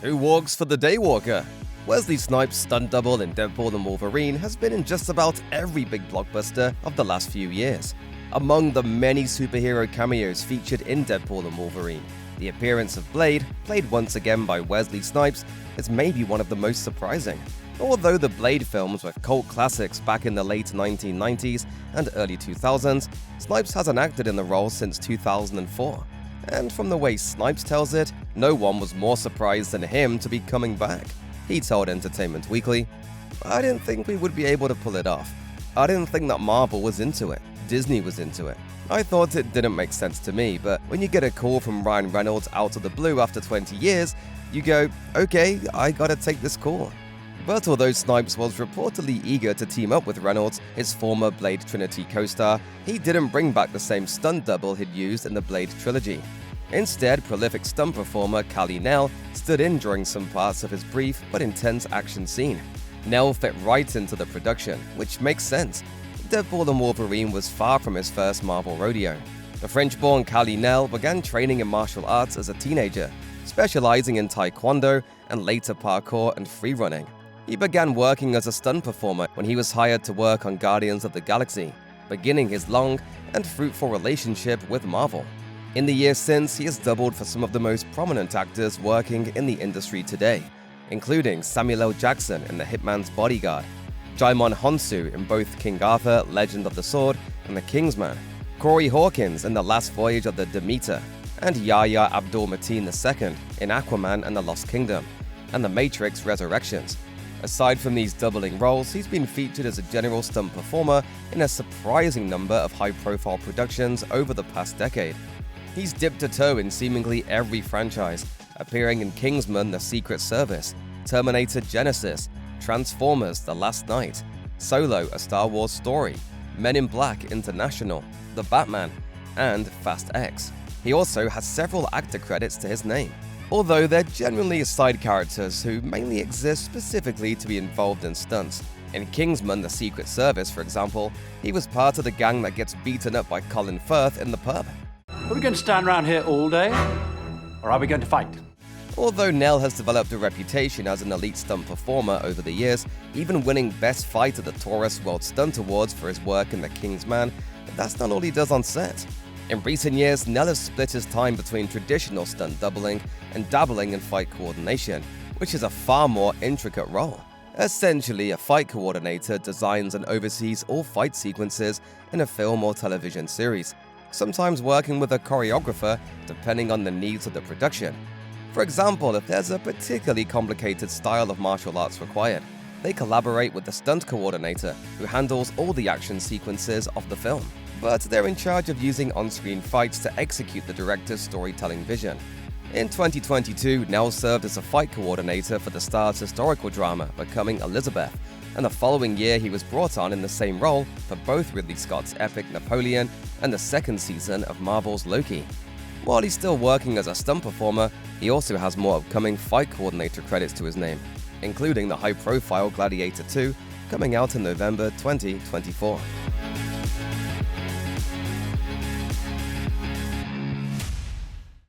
Who walks for the Daywalker? Wesley Snipes' stunt double in Deadpool and Wolverine has been in just about every big blockbuster of the last few years. Among the many superhero cameos featured in Deadpool and Wolverine, the appearance of Blade, played once again by Wesley Snipes, is maybe one of the most surprising. Although the Blade films were cult classics back in the late 1990s and early 2000s, Snipes hasn't acted in the role since 2004. And from the way Snipes tells it, no one was more surprised than him to be coming back. He told Entertainment Weekly, "I didn't think we would be able to pull it off. I didn't think that Marvel was into it. Disney was into it. I thought it didn't make sense to me, but when you get a call from Ryan Reynolds out of the blue after 20 years, you go, okay, I gotta take this call." But although Snipes was reportedly eager to team up with Reynolds, his former Blade Trinity co-star, he didn't bring back the same stunt double he'd used in the Blade trilogy. Instead, prolific stunt performer Callie Nell stood in during some parts of his brief but intense action scene. Nell fit right into the production, which makes sense. Deadpool and Wolverine was far from his first Marvel rodeo. The French-born Callie Nell began training in martial arts as a teenager, specializing in taekwondo and later parkour and freerunning. He began working as a stunt performer when he was hired to work on Guardians of the Galaxy, beginning his long and fruitful relationship with Marvel. In the years since, he has doubled for some of the most prominent actors working in the industry today, including Samuel L. Jackson in The Hitman's Bodyguard, Jaimon Hounsou in both King Arthur, Legend of the Sword, and The Kingsman, Corey Hawkins in The Last Voyage of the Demeter, and Yahya Abdul-Mateen II in Aquaman and the Lost Kingdom, and The Matrix Resurrections. Aside from these doubling roles, he's been featured as a general stunt performer in a surprising number of high-profile productions over the past decade. He's dipped a toe in seemingly every franchise, appearing in Kingsman: The Secret Service, Terminator Genesis, Transformers: The Last Knight, Solo: A Star Wars Story, Men in Black International, The Batman, and Fast X. He also has several actor credits to his name, although they're generally side characters who mainly exist specifically to be involved in stunts. In Kingsman: The Secret Service, for example, he was part of the gang that gets beaten up by Colin Firth in the pub. Are we going to stand around here all day, or are we going to fight? Although Nell has developed a reputation as an elite stunt performer over the years, even winning Best Fight at the Taurus World Stunt Awards for his work in The Kingsman, that's not all he does on set. In recent years, Nell has split his time between traditional stunt doubling and dabbling in fight coordination, which is a far more intricate role. Essentially, a fight coordinator designs and oversees all fight sequences in a film or television series, sometimes working with a choreographer depending on the needs of the production. For example, if there's a particularly complicated style of martial arts required, they collaborate with the stunt coordinator who handles all the action sequences of the film. But they're in charge of using on-screen fights to execute the director's storytelling vision. In 2022, Nell served as a fight coordinator for the star's historical drama Becoming Elizabeth, and the following year he was brought on in the same role for both Ridley Scott's epic Napoleon and the second season of Marvel's Loki. While he's still working as a stunt performer, he also has more upcoming fight coordinator credits to his name, including the high-profile Gladiator 2 coming out in November 2024.